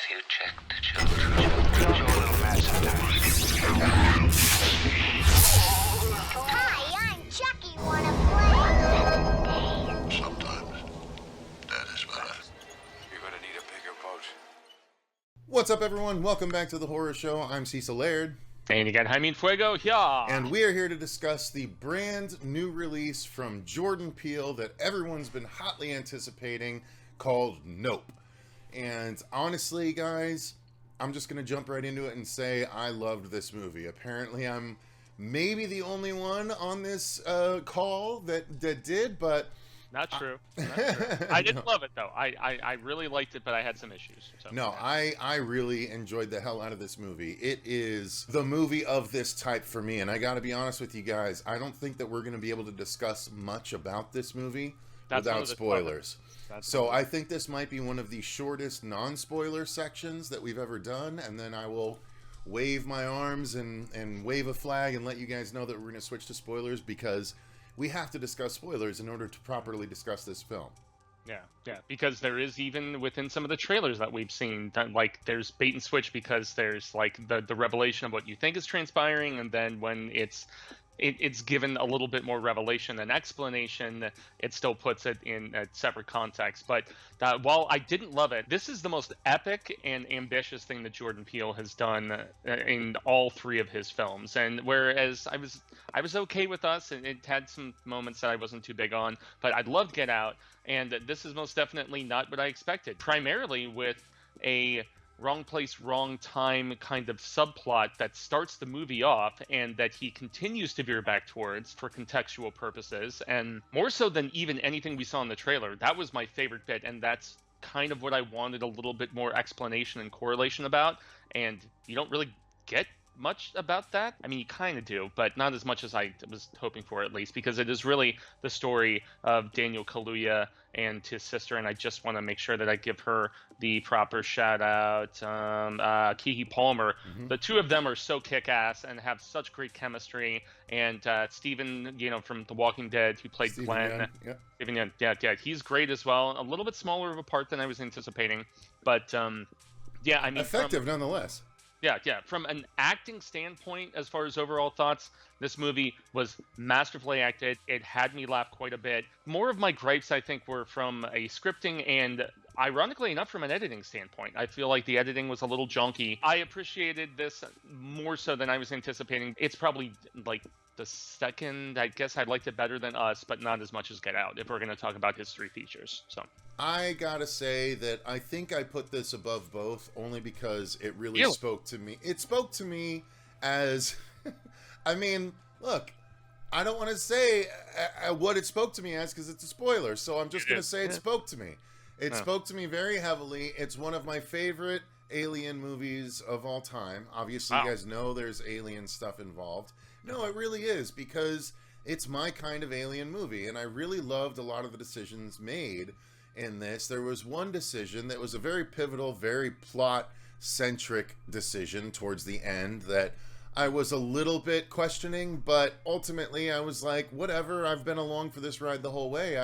you check the children. Show a little match sometimes. Hi, I'm Chucky. Wanna play? Sometimes. That is what You're gonna need a bigger boat. What's up, everyone? Welcome back to the Horror Show. I'm Cecil Laird. And you got Jaime Fuego, yeah. And we are here to discuss the brand new release from Jordan Peele that everyone's been hotly anticipating called Nope. And honestly, guys, I'm just going to jump right into it and say I loved this movie. Apparently, I'm maybe the only one on this call that did, but... Not true. Not true. I didn't love it, though. I really liked it, but I had some issues. So. No, I really enjoyed the hell out of this movie. It is the movie of this type for me, and I gotta be honest with you guys, I don't think that we're going to be able to discuss much about this movie without spoilers. So I think this might be one of the shortest non-spoiler sections that we've ever done, and then I will wave my arms and wave a flag and let you guys know that we're going to switch to spoilers, because we have to discuss spoilers in order to properly discuss this film. Yeah, because there is, even within some of the trailers that we've seen, that, like, there's bait and switch, because there's, like, the revelation of what you think is transpiring, and then when it's given a little bit more revelation and explanation, it still puts it in a separate context. But while I didn't love it, this is the most epic and ambitious thing that Jordan Peele has done in all three of his films. And whereas I was okay with Us, and it had some moments that I wasn't too big on, but I loved Get Out, and this is most definitely not what I expected. Primarily with a wrong place, wrong time kind of subplot that starts the movie off and that he continues to veer back towards for contextual purposes. And more so than even anything we saw in the trailer, that was my favorite bit, and that's kind of what I wanted a little bit more explanation and correlation about, and you don't really get much about that. I mean, you kind of do, but not as much as I was hoping for, at least, because it is really the story of Daniel Kaluuya and his sister, and I just want to make sure that I give her the proper shout out. Kiki Palmer. Mm-hmm. The two of them are so kick-ass and have such great chemistry, and Steven, from The Walking Dead, who played Steven Glenn. Yeun, Steven Yeun, yeah, he's great as well. A little bit smaller of a part than I was anticipating, but yeah, I mean, effective nonetheless. Yeah. From an acting standpoint, as far as overall thoughts, this movie was masterfully acted. It had me laugh quite a bit. More of my gripes, I think, were from a scripting and, ironically enough, from an editing standpoint. I feel like the editing was a little junky. I appreciated this more so than I was anticipating. It's probably, like, the second. I guess I liked it better than Us, but not as much as Get Out, if we're going to talk about his three features. So I gotta say that I think I put this above both, only because it really spoke to me. It spoke to me as, I mean, look, I don't want to say what it spoke to me as, because it's a spoiler, so I'm just going to say it spoke to me. It spoke to me very heavily. It's one of my favorite alien movies of all time. Obviously, You guys know there's alien stuff involved. No, it really is, because it's my kind of alien movie, and I really loved a lot of the decisions made in this. There was one decision that was a very pivotal, very plot-centric decision towards the end that I was a little bit questioning, but ultimately I was like, whatever, I've been along for this ride the whole way.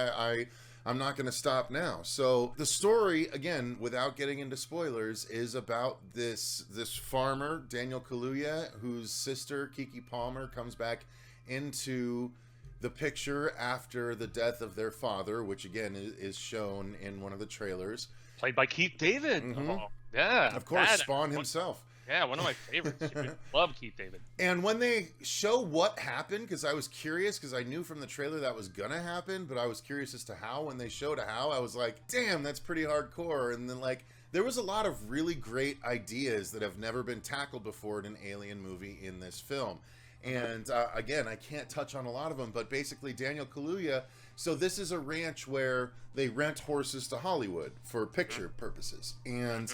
I'm not going to stop now. So the story, again, without getting into spoilers, is about this farmer, Daniel Kaluuya, whose sister, Kiki Palmer, comes back into the picture after the death of their father, which again is shown in one of the trailers. Played by Keith David. Mm-hmm. Oh, yeah. Of course, Spawn himself. Yeah, one of my favorites. Love Keith David. And when they show what happened, because I was curious, because I knew from the trailer that was gonna happen, but I was curious as to how. When they showed how, I was like, damn, that's pretty hardcore. And then, like, there was a lot of really great ideas that have never been tackled before in an alien movie in this film. And again, I can't touch on a lot of them, but basically Daniel Kaluuya, so this is a ranch where they rent horses to Hollywood for picture purposes. And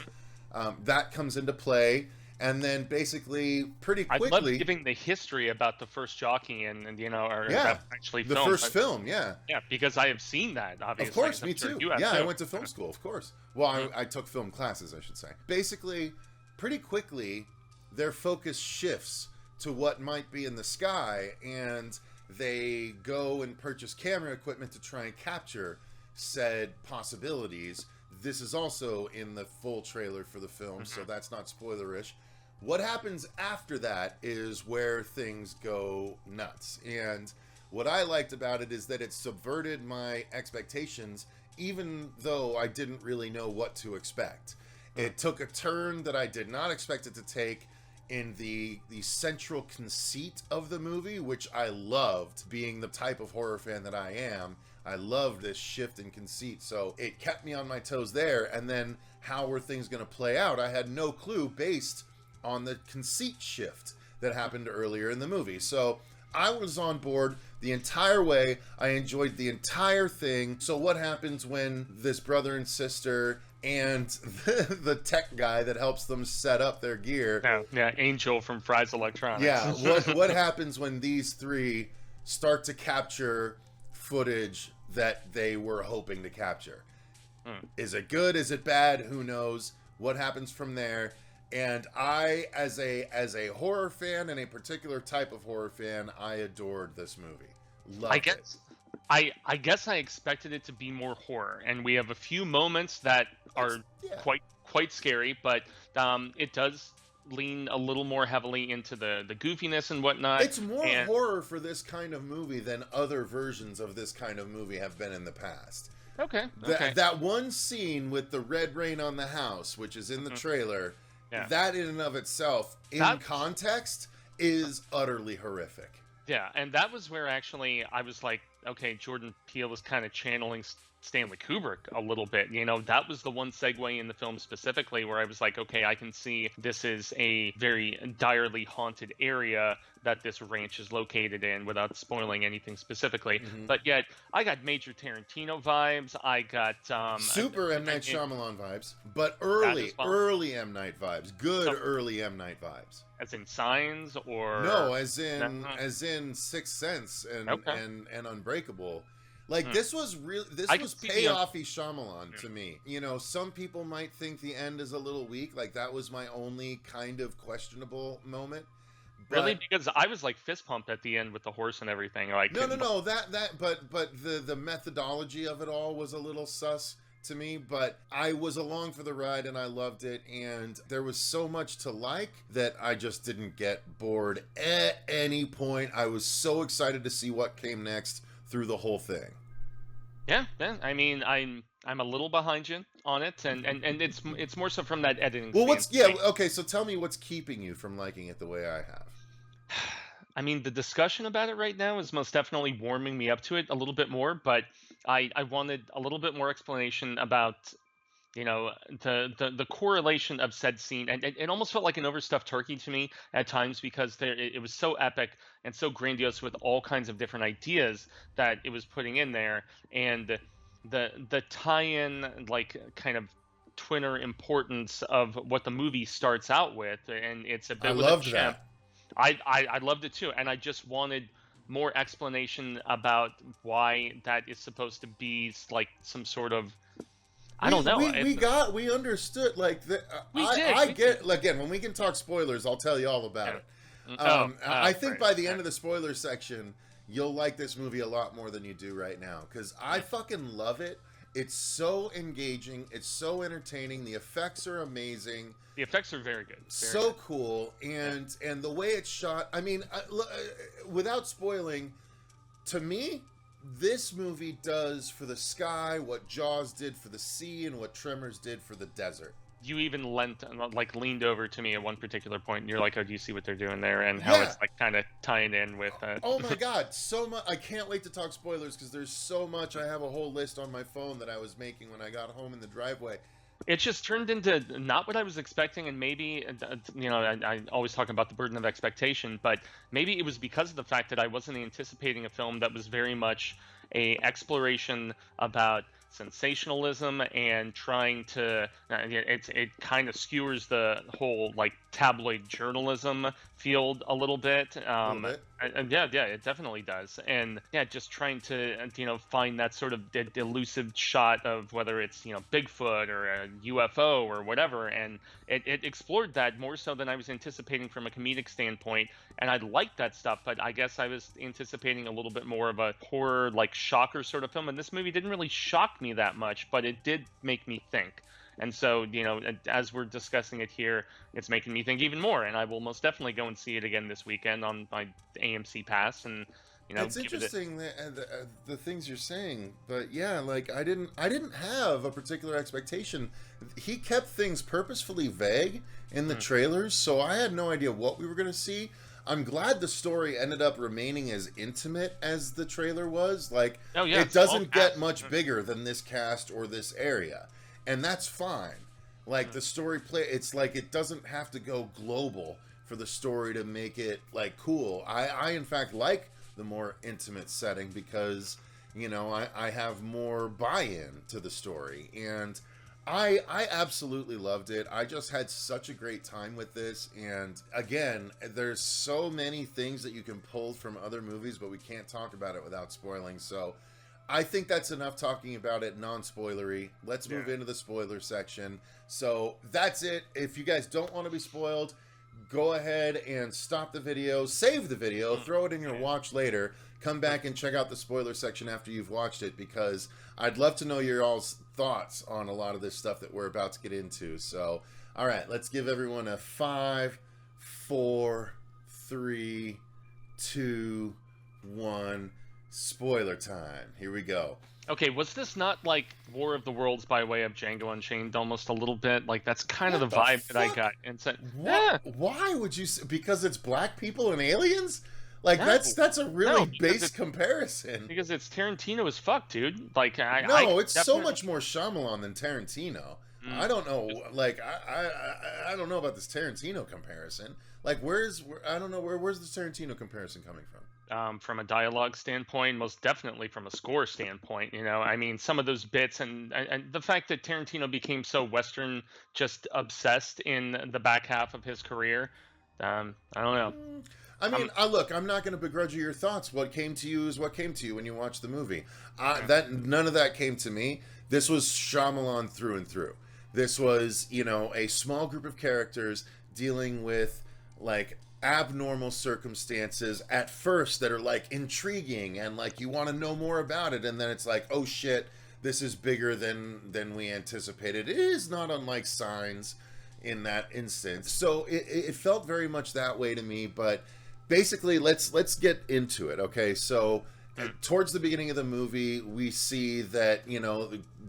that comes into play. And then basically, pretty quickly... I love giving the history about the first jockey and actually the first film, yeah. Yeah, because I have seen that, obviously. Of course, me too. Yeah, I went to film school, of course. Well, I took film classes, I should say. Basically, pretty quickly, their focus shifts to what might be in the sky, and they go and purchase camera equipment to try and capture said possibilities this is also in the full trailer for the film, so that's not spoilerish. What happens after that is where things go nuts. And what I liked about it is that it subverted my expectations, even though I didn't really know what to expect. It took a turn that I did not expect it to take in the central conceit of the movie, which I loved. Being the type of horror fan that I am, I love this shift in conceit. So it kept me on my toes there. And then how were things going to play out? I had no clue based on the conceit shift that happened earlier in the movie. So I was on board the entire way. I enjoyed the entire thing. So what happens when this brother and sister and the tech guy that helps them set up their gear? Yeah, Angel from Fry's Electronics. Yeah, what happens when these three start to capture footage that they were hoping to capture? Is it good? Is it bad? Who knows? What happens from there? And I, as a horror fan and a particular type of horror fan, I adored this movie. Loved it. I guess I expected it to be more horror, and we have a few moments that are quite scary, but it does lean a little more heavily into the goofiness and whatnot. It's more horror for this kind of movie than other versions of this kind of movie have been in the past. Okay. That one scene with the red rain on the house, which is in the trailer, that in and of itself, in context, is utterly horrific. Yeah, and that was where actually I was like, okay, Jordan Peele was kind of channeling Stanley Kubrick a little bit. You know, that was the one segue in the film specifically where I was like, okay, I can see this is a very direly haunted area that this ranch is located in without spoiling anything specifically. But yet, I got major Tarantino vibes. I got... super M. Night Shyamalan vibes, but early M. Night vibes. Good early M. Night vibes. As in Signs, or... No, as in Sixth Sense and Unbreakable. Like, this was payoffy Shyamalan to me. You know, some people might think the end is a little weak. Like, that was my only kind of questionable moment. But, really? Because I was like fist pumped at the end with the horse and everything. Like, no. But the methodology of it all was a little sus to me. But I was along for the ride and I loved it. And there was so much to like that I just didn't get bored at any point. I was so excited to see what came next through the whole thing. Yeah. I mean, I'm a little behind you on it, and it's more so from that editing. Well, okay. So tell me what's keeping you from liking it the way I have. I mean, the discussion about it right now is most definitely warming me up to it a little bit more, but I wanted a little bit more explanation about, you know, the correlation of said scene, and it almost felt like an overstuffed turkey to me at times because it was so epic and so grandiose with all kinds of different ideas that it was putting in there, and the tie-in, like, kind of twinner importance of what the movie starts out with, and it's a bit. I loved that. I loved it too, and I just wanted more explanation about why that is supposed to be like some sort of. I don't know. We understood. Like, I get. Again, when we can talk spoilers, I'll tell you all about it. I think by the end of the spoiler section, you'll like this movie a lot more than you do right now, because I fucking love it. It's so engaging. It's so entertaining. The effects are amazing. The effects are very good. So cool, and the way it's shot. I mean, without spoiling, to me, this movie does for the sky what Jaws did for the sea and what Tremors did for the desert. You even leaned over to me at one particular point, and you're like, "Oh, do you see what they're doing there?" And how it's like kind of tying in with. Oh my god, so much! I can't wait to talk spoilers because there's so much. I have a whole list on my phone that I was making when I got home in the driveway. It just turned into not what I was expecting, and maybe, you know, I always talk about the burden of expectation, but maybe it was because of the fact that I wasn't anticipating a film that was very much a exploration about sensationalism and trying to it kind of skewers the whole like tabloid journalism field a little bit. Yeah, it definitely does. And yeah, just trying to, find that sort of elusive shot of whether it's, Bigfoot or a UFO or whatever. And it explored that more so than I was anticipating from a comedic standpoint. And I liked that stuff, but I guess I was anticipating a little bit more of a horror, like shocker sort of film. And this movie didn't really shock me that much, but it did make me think. And so, as we're discussing it here, it's making me think even more. And I will most definitely go and see it again this weekend on my AMC Pass. And It's interesting the things you're saying, but yeah, like I didn't have a particular expectation. He kept things purposefully vague in the trailers, so I had no idea what we were going to see. I'm glad the story ended up remaining as intimate as the trailer was. Like, it doesn't get much bigger than this cast or this area. And that's fine. Like, the story it's like it doesn't have to go global for the story to make it, like, cool. I in fact, like the more intimate setting because, I have more buy-in to the story. And I absolutely loved it. I just had such a great time with this. And, again, there's so many things that you can pull from other movies, but we can't talk about it without spoiling, so I think that's enough talking about it non-spoilery. Let's move into the spoiler section. So that's it. If you guys don't want to be spoiled, go ahead and stop the video, save the video, throw it in your watch later, come back and check out the spoiler section after you've watched it, because I'd love to know your all's thoughts on a lot of this stuff that we're about to get into. So, all right, let's give everyone a 5, 4, 3, 2, 1... spoiler time. Here we go. Okay, was this not like War of the Worlds by way of Django Unchained almost a little bit? Like, that's kind of the vibe that I got. And so, why would you say, because it's black people and aliens? Like, that's a really base comparison. Because it's Tarantino as fuck, dude. Like, it's so much more Shyamalan than Tarantino. I don't know. Like, I don't know about this Tarantino comparison. Like, where's the Tarantino comparison coming from? From a dialogue standpoint, most definitely from a score standpoint. I mean, some of those bits and the fact that Tarantino became so Western just obsessed in the back half of his career. I don't know. I mean, look, I'm not going to begrudge you your thoughts. What came to you is what came to you when you watched the movie. None of that came to me. This was Shyamalan through and through. This was, a small group of characters dealing with, like, abnormal circumstances at first that are, like, intriguing and, like, you want to know more about it, and then it's like, oh shit, this is bigger than we anticipated. It is not unlike Signs in that instance. So it felt very much that way to me, but basically let's get into it. Okay, so towards the beginning of the movie, we see that,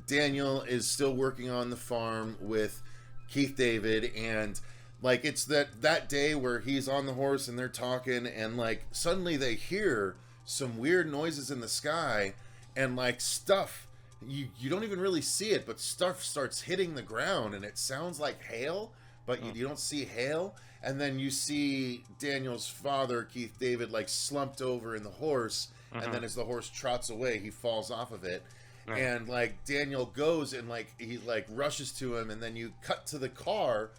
Daniel is still working on the farm with Keith David, and like, it's that day where he's on the horse and they're talking, and like suddenly they hear some weird noises in the sky, and like stuff, you don't even really see it, but stuff starts hitting the ground, and it sounds like hail, but you don't see hail. And then you see Daniel's father, Keith David, like slumped over in the horse, and then as the horse trots away, he falls off of it. And like Daniel goes and like he like rushes to him, and then you cut to the car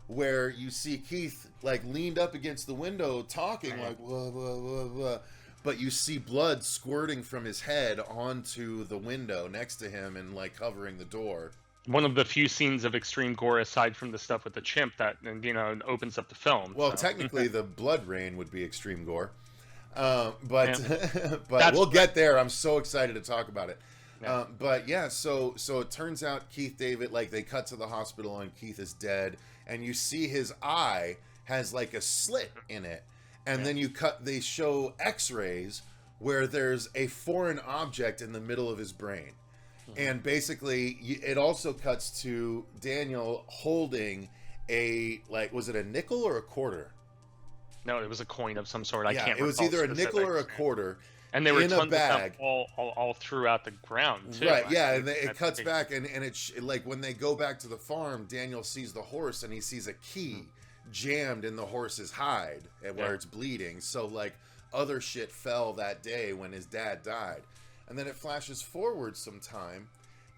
where you see Keith like leaned up against the window talking like blah, blah, blah, blah. But you see blood squirting from his head onto the window next to him and like covering the door. One of the few scenes of extreme gore aside from the stuff with the chimp that opens up the film. Well, technically the blood rain would be extreme gore. But we'll get there. I'm so excited to talk about it. But yeah, so it turns out Keith David, like, they cut to the hospital and Keith is dead, and you see his eye has like a slit in it, and then they show x-rays where there's a foreign object in the middle of his brain. And basically it also cuts to Daniel holding a, like, was it a nickel or a quarter? No, it was a coin of some sort. It was either a nickel or a quarter. And they were in a bag all throughout the ground too. Right, yeah, and it cuts back, and it's like when they go back to the farm, Daniel sees the horse, and he sees a key jammed in the horse's hide, and where it's bleeding. So like other shit fell that day when his dad died. And then it flashes forward some time,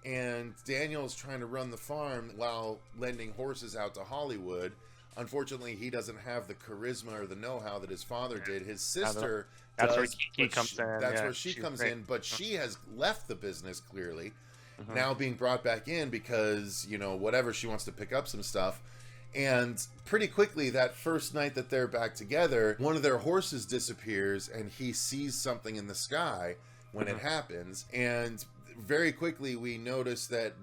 and Daniel's trying to run the farm while lending horses out to Hollywood. Unfortunately, he doesn't have the charisma or the know-how that his father did. His Yeah, sister that's where does. Kiki comes in. That's Yeah, where she she's comes great. in, but she has left the business clearly. Mhm. Now being brought back in because, you know, whatever, she wants to pick up some stuff. And pretty quickly, that first night that they're back together, one of their horses disappears and he sees something in the sky when it happens. And very quickly we notice that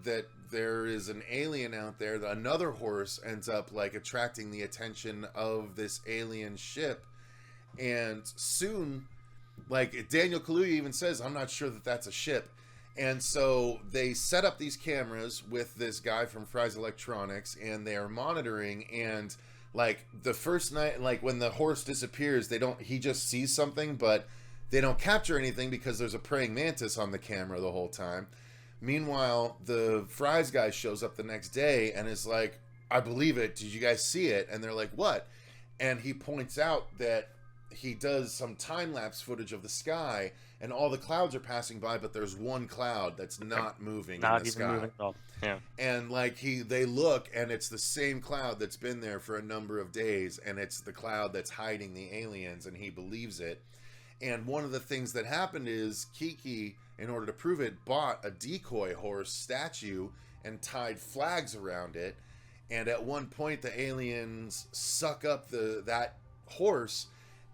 there is an alien out there. Another horse ends up like attracting the attention of this alien ship. And soon, like Daniel Kaluuya even says, I'm not sure that that's a ship. And so they set up these cameras with this guy from Fry's Electronics, and they are monitoring. And like the first night, like when the horse disappears, he just sees something, but they don't capture anything because there's a praying mantis on the camera the whole time. Meanwhile, the Fry's guy shows up the next day and is like, I believe it. Did you guys see it? And they're like, what? And he points out that he does some time-lapse footage of the sky, and all the clouds are passing by, but there's one cloud that's not moving in the sky. Moving at all. Yeah. And like they look, and it's the same cloud that's been there for a number of days, and it's the cloud that's hiding the aliens, and he believes it. And one of the things that happened is Kiki, in order to prove it, bought a decoy horse statue and tied flags around it. And at one point, the aliens suck up that horse,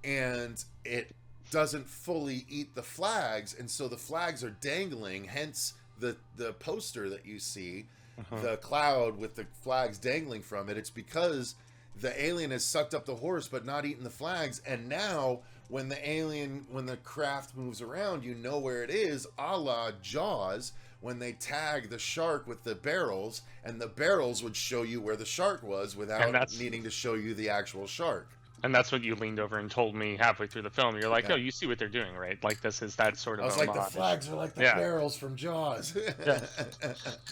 and it doesn't fully eat the flags, and so the flags are dangling, hence the poster that you see, the cloud with the flags dangling from it. It's because the alien has sucked up the horse but not eaten the flags, and now when the craft moves around, you know where it is, a la Jaws, when they tag the shark with the barrels, and the barrels would show you where the shark was without needing to show you the actual shark. And that's what you leaned over and told me halfway through the film. You're like, oh, you see what they're doing, right? Like, this is that sort of I was like, the flags are like the barrels from Jaws.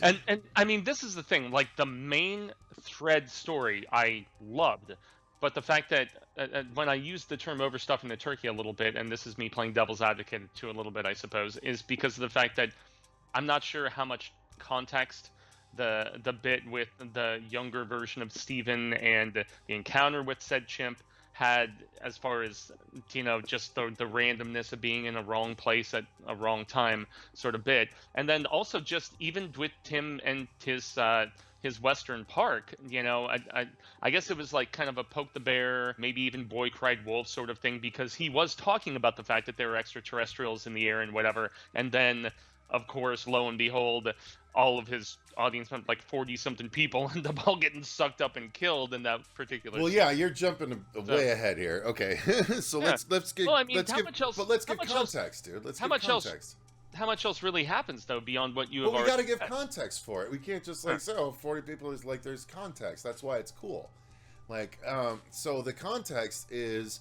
And I mean, this is the thing. Like, the main thread story I loved. But the fact that when I use the term overstuffing the turkey a little bit, and this is me playing devil's advocate to a little bit, I suppose, is because of the fact that I'm not sure how much context the bit with the younger version of Steven and the encounter with said chimp had, as far as, you know, just the randomness of being in a wrong place at a wrong time sort of bit. And then also just even with Tim and his Western Park, you know, I guess it was like kind of a poke the bear, maybe even boy cried wolf sort of thing, because he was talking about the fact that there were extraterrestrials in the air and whatever. And then, of course, lo and behold, all of his audience, like 40-something people, end up all getting sucked up and killed in that particular. Well, yeah, you're jumping way ahead here. Okay, so let's give. Well, I mean, let's how give, much else? But let's give much context, else, dude. Let's how give much context. else? How much else really happens though beyond what you Well, have we got already to give said? context for it. We can't just like say, oh, 40 people is like there's context. That's why it's cool. Like, so the context is,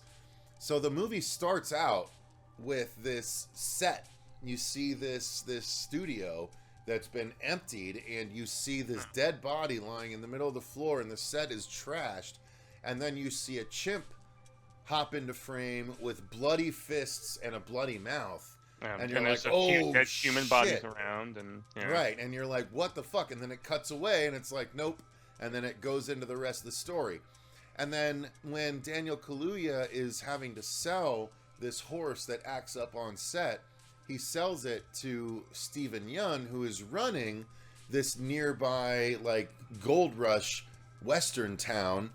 so the movie starts out with this set. You see this studio that's been emptied, and you see this dead body lying in the middle of the floor, and the set is trashed. And then you see a chimp hop into frame with bloody fists and a bloody mouth. And you're like, oh, dead human bodies around, and right, and you're like, what the fuck? And then it cuts away, and it's like, nope. And then it goes into the rest of the story. And then when Daniel Kaluuya is having to sell this horse that acts up on set, he sells it to Steven Yeun, who is running this nearby like gold rush western town,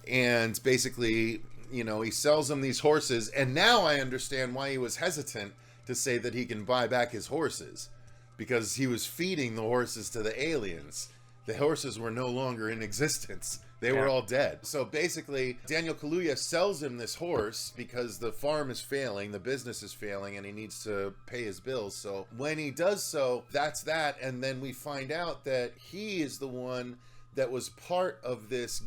and basically, you know, he sells him these horses. And now I understand why he was hesitant to say that he can buy back his horses, because he was feeding the horses to the aliens. The horses were no longer in existence. They were all dead. So basically, Daniel Kaluuya sells him this horse because the farm is failing, the business is failing, and he needs to pay his bills. So when he does so, that's that. And then we find out that he is the one that was part of this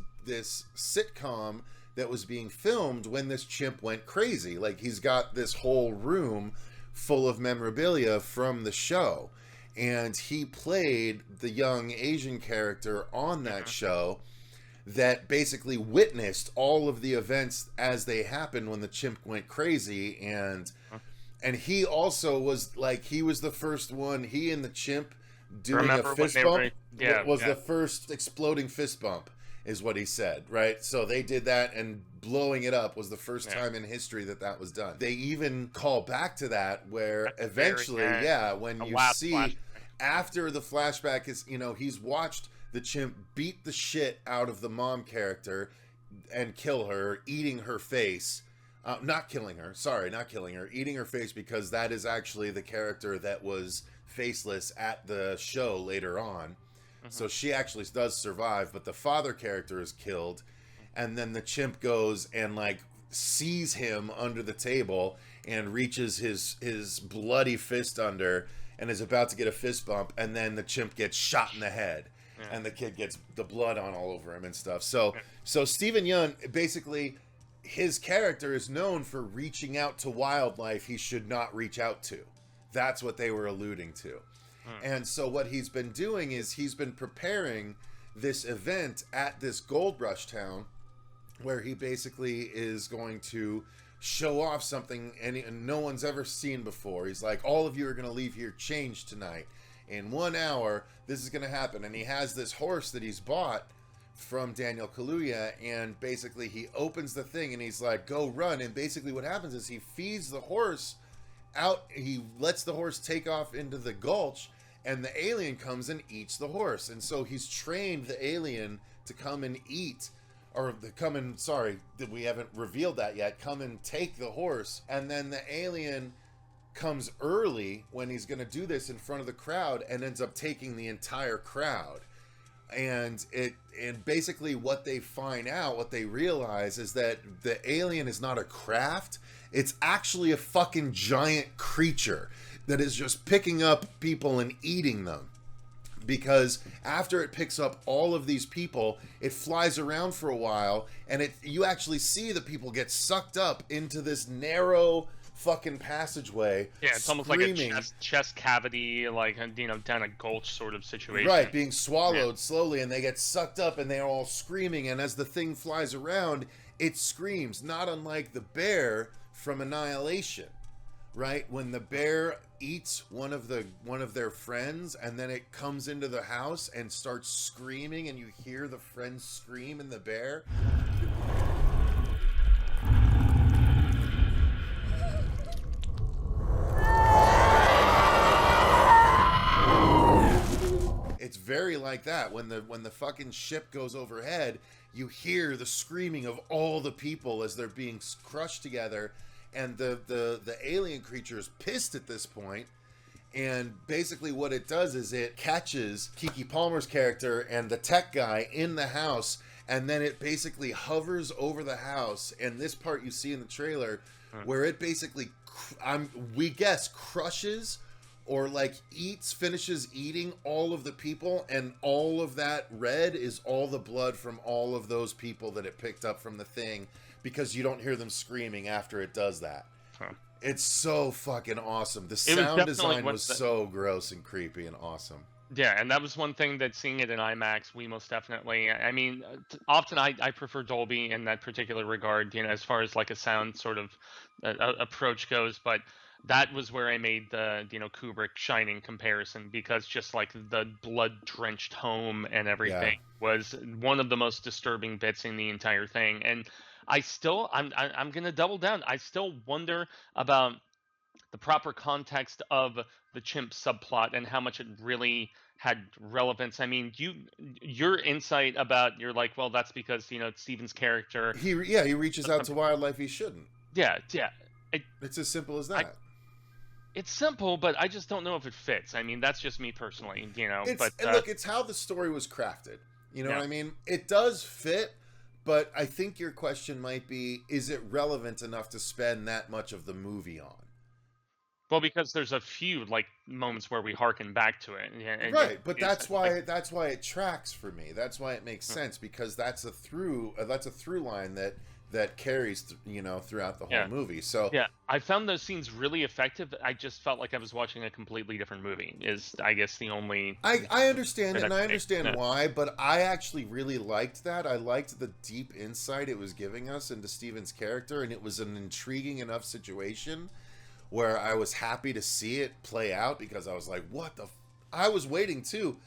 sitcom that was being filmed when this chimp went crazy. Like, he's got this whole room full of memorabilia from the show, and he played the young Asian character on that show that basically witnessed all of the events as they happened when the chimp went crazy. And he also was like, he was the first one, he and the chimp doing a fist bump was the first exploding fist bump. is what he said, right? So they did that, and blowing it up was the first time in history that was done. They even call back to that where eventually, when you see flashback. After the flashback is, he's watched the chimp beat the shit out of the mom character and kill her, eating her face. Not killing her, eating her face, because that is actually the character that was faceless at the show later on. So she actually does survive, but the father character is killed, and then the chimp goes and like sees him under the table and reaches his bloody fist under and is about to get a fist bump, and then the chimp gets shot in the head, and the kid gets the blood on all over him and stuff. So Steven Yeun, basically, his character is known for reaching out to wildlife he should not reach out to. That's what they were alluding to. And so what he's been doing is he's been preparing this event at this gold rush town where he basically is going to show off something and no one's ever seen before. He's like, all of you are going to leave here changed tonight. In 1 hour, this is going to happen. And he has this horse that he's bought from Daniel Kaluuya, and basically he opens the thing and he's like, go run. And basically what happens is he feeds the horse out, he lets the horse take off into the gulch, and the alien comes and eats the horse. And so he's trained the alien to come and eat, or to come and, sorry, we haven't revealed that yet, come and take the horse. And then the alien comes early when he's going to do this in front of the crowd and ends up taking the entire crowd. And basically what they find out, what they realize, is that the alien is not a craft. It's actually a fucking giant creature that is just picking up people and eating them. Because after it picks up all of these people, it flies around for a while, and you actually see the people get sucked up into this narrow fucking passageway. Yeah, it's almost like a chest cavity, like, down a gulch sort of situation. Right, being swallowed slowly, and they get sucked up, and they're all screaming, and as the thing flies around, it screams, not unlike the bear from Annihilation, right? When the bear eats one of their friends, and then it comes into the house and starts screaming, and you hear the friends scream in the bear. It's very like that. When the fucking ship goes overhead, you hear the screaming of all the people as they're being crushed together, and the alien creature is pissed at this point. And basically what it does is it catches Keke Palmer's character and the tech guy in the house, and then it basically hovers over the house. And this part you see in the trailer, where it basically, we guess, crushes or like finishes eating all of the people, and all of that red is all the blood from all of those people that it picked up from the thing, because you don't hear them screaming after it does that. It's so fucking awesome. The sound design was so gross and creepy and awesome. Yeah, and that was one thing that seeing it in IMAX, we most definitely, I mean, often I prefer Dolby in that particular regard, as far as like a sound sort of approach goes, but that was where I made the, Kubrick Shining comparison, because just like the blood-drenched home and everything was one of the most disturbing bits in the entire thing. And I'm going to double down. I still wonder about the proper context of the chimp subplot and how much it really had relevance. I mean, your insight about, you're like, well, that's because, Steven's character. He reaches out to wildlife he shouldn't. Yeah. It's as simple as that. It's simple, but I just don't know if it fits. I mean, that's just me personally, And look, it's how the story was crafted. You know what I mean? It does fit, but I think your question might be, is it relevant enough to spend that much of the movie on? Well, because there's a few like moments where we harken back to it. Right, but that's why it tracks for me. That's why it makes sense, because that's a through line that carries throughout the whole movie. So yeah, I found those scenes really effective. I just felt like I was watching a completely different movie. Is, I guess, the only. I understand it, and I understand why, but I actually really liked that. I liked the deep insight it was giving us into Steven's character, and it was an intriguing enough situation where I was happy to see it play out, because I was like, what the. I was waiting too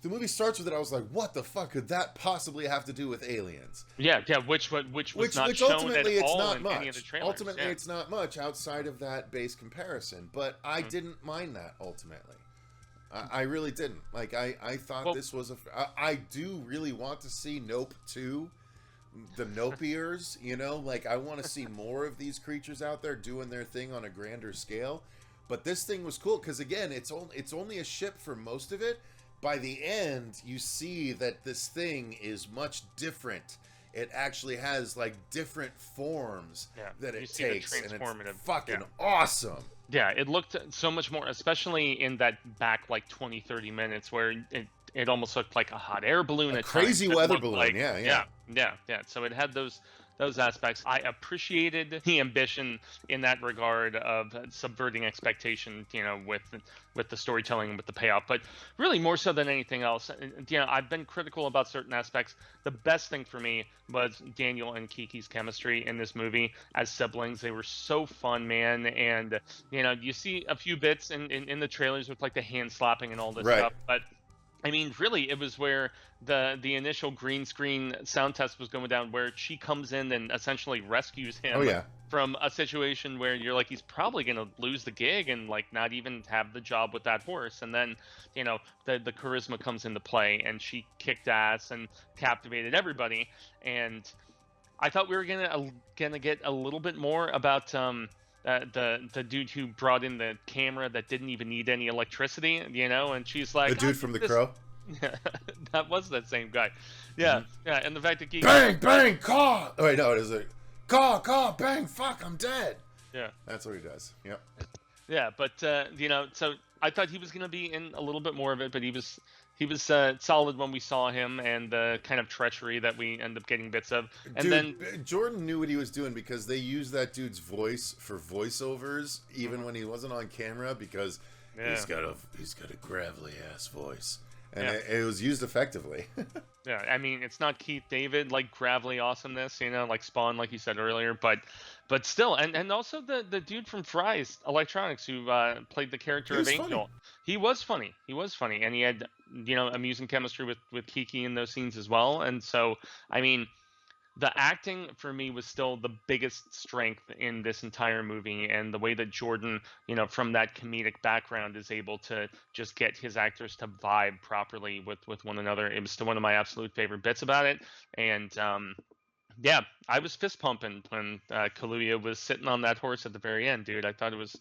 the movie starts with it. I was like, what the fuck could that possibly have to do with aliens? Yeah, which was not shown ultimately at it's all not in much. any of the trailers. Ultimately, it's not much outside of that base comparison. But I didn't mind that ultimately. I really didn't. Like, I thought this was I do really want to see Nope 2, the Nopiers, you know? Like, I want to see more of these creatures out there doing their thing on a grander scale. But this thing was cool, because, again, it's only a ship for most of it. By the end, you see that this thing is much different. It actually has, like, different forms that it takes, and it's fucking awesome. Yeah, it looked so much more, especially in that back, like, 20-30 minutes, where it almost looked like a hot air balloon. A crazy weather balloon, like, yeah. So it had those aspects. I appreciated the ambition in that regard of subverting expectation, you know, with the storytelling and with the payoff. But really, more so than anything else, you know, I've been critical about certain aspects. The best thing for me was Daniel and Kiki's chemistry in this movie as siblings. They were so fun, man. And, you know, you see a few bits in the trailers with, like, the hand slapping and all this stuff. But I mean, really, it was where the initial green screen sound test was going down, where she comes in and essentially rescues him from a situation where you're like, he's probably going to lose the gig and, like, not even have the job with that horse. And then, you know, the charisma comes into play, and she kicked ass and captivated everybody. And I thought we were gonna get a little bit more about the dude who brought in the camera that didn't even need any electricity, you know, and she's like, the dude from The Crow. That was that same guy. Yeah, and the fact that he bang caw. Oh wait, no, it is a caw bang fuck, I'm dead. Yeah, that's what he does. Yep. Yeah, but you know, so I thought he was gonna be in a little bit more of it, but he was solid when we saw him, and the kind of treachery that we end up getting bits of. And then Jordan knew what he was doing, because they used that dude's voice for voiceovers even when he wasn't on camera, because he's got a gravelly ass voice, and it was used effectively. Yeah, I mean, it's not Keith David, like, gravelly awesomeness, you know, like Spawn, like you said earlier, but still, and also the dude from Fry's Electronics who played the character of Angel. He was funny, and he had, you know, amusing chemistry with Kiki in those scenes as well. And so, I mean, the acting for me was still the biggest strength in this entire movie, and the way that Jordan, you know, from that comedic background, is able to just get his actors to vibe properly with one another. It was still one of my absolute favorite bits about it. And yeah, I was fist pumping when Kaluuya was sitting on that horse at the very end, dude. I thought it was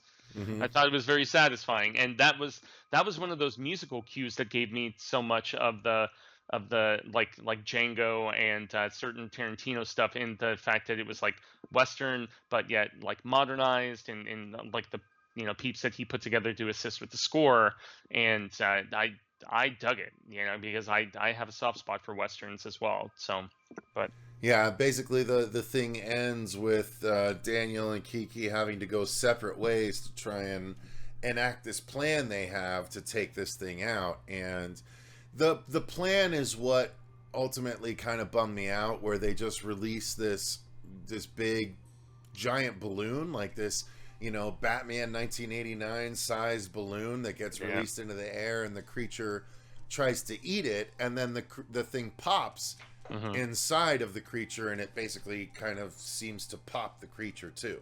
very satisfying, and that was one of those musical cues that gave me so much of the like Django and certain Tarantino stuff, in the fact that it was like Western but yet like modernized, and like the, you know, peeps that he put together to assist with the score. And I dug it, you know, because I have a soft spot for Westerns as well. So, but yeah, basically the thing ends with Daniel and Kiki having to go separate ways to try and enact this plan they have to take this thing out. And the plan is what ultimately kind of bummed me out, where they just release this big giant balloon, like this, you know, Batman 1989 sized balloon that gets released into the air, and the creature tries to eat it, and then the thing pops inside of the creature, and it basically kind of seems to pop the creature too.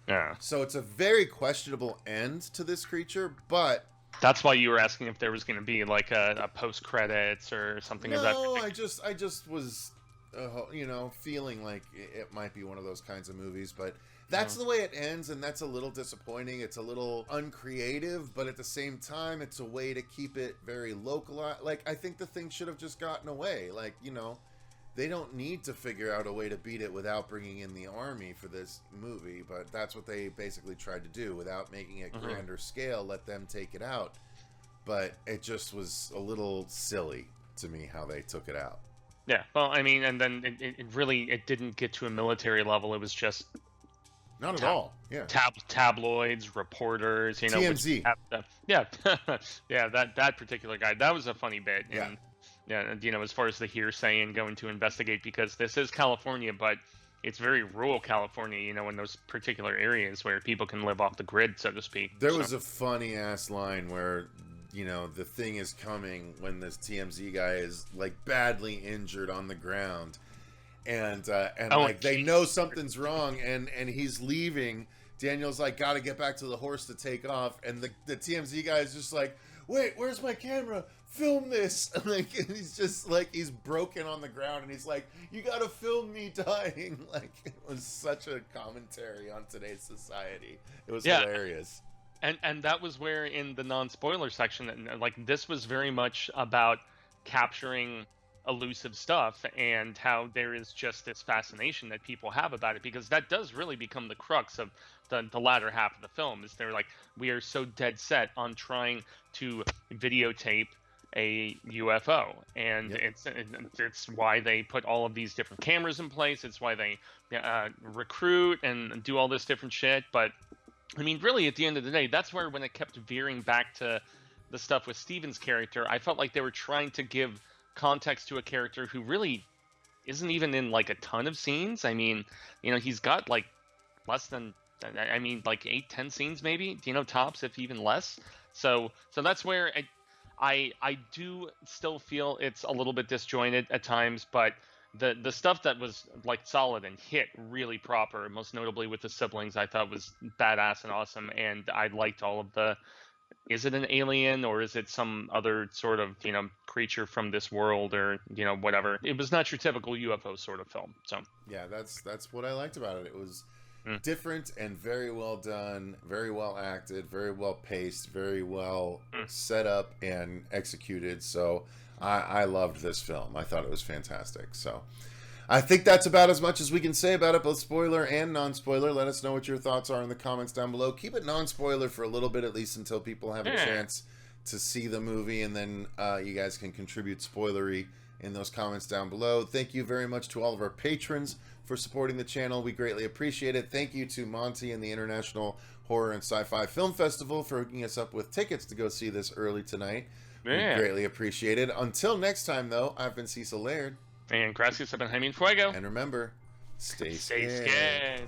Yeah. So it's a very questionable end to this creature, but that's why you were asking if there was going to be like a post credits or something of that. No, I just was, you know, feeling like it might be one of those kinds of movies, but that's the way it ends, and that's a little disappointing. It's a little uncreative, but at the same time, it's a way to keep it very localized. Like, I think the thing should have just gotten away. Like, you know, they don't need to figure out a way to beat it without bringing in the army for this movie, but that's what they basically tried to do without making it grander scale. Let them take it out, but it just was a little silly to me how they took it out. Yeah, well, I mean, and then it didn't get to a military level. It was just not at all. Yeah, tabloids, reporters, you know, TMZ. Yeah, that particular guy. That was a funny bit. Yeah. And, yeah, you know, as far as the hearsay and going to investigate, because this is California, but it's very rural California, you know, in those particular areas where people can live off the grid, so to speak. There was a funny ass line where you know, the thing is coming when this TMZ guy is like badly injured on the ground, and like they know something's wrong, and he's leaving. Daniel's like, gotta get back to the horse to take off, and the TMZ guy is just like, wait, where's my camera? Film this. Like, and he's just like, he's broken on the ground, and he's like, you gotta film me dying. Like, it was such a commentary on today's society. It was hilarious. And that was where in the non-spoiler section, like, this was very much about capturing elusive stuff and how there is just this fascination that people have about it, because that does really become the crux of the latter half of the film. Is they're like, we are so dead set on trying to videotape a UFO, and it's why they put all of these different cameras in place. It's why they recruit and do all this different shit. But I mean, really, at the end of the day, that's where, when it kept veering back to the stuff with Steven's character, I felt like they were trying to give context to a character who really isn't even in like a ton of scenes. I mean, you know, he's got like less than, I mean, like 8-10 scenes maybe, you know, tops, if even less. So that's where I do still feel it's a little bit disjointed at times, but the stuff that was like solid and hit really proper, most notably with the siblings, I thought was badass and awesome. And I liked all of the, is it an alien or is it some other sort of, you know, creature from this world, or, you know, whatever. It was not your typical UFO sort of film. So yeah, that's what I liked about it. It was different and very well done, very well acted, very well paced, very well set up and executed. So I loved this film. I thought it was fantastic. So I think that's about as much as we can say about it, both spoiler and non-spoiler. Let us know what your thoughts are in the comments down below. Keep it non-spoiler for a little bit, at least until people have a chance to see the movie, and then you guys can contribute spoilery in those comments down below. Thank you very much to all of our patrons for supporting the channel. We greatly appreciate it. Thank you to Monty and the International Horror and Sci-Fi Film Festival for hooking us up with tickets to go see this early tonight. We greatly appreciate it. Until next time, though, I've been Cecil Laird. And Kristopher, Jaime, Fuego. And remember, stay scared.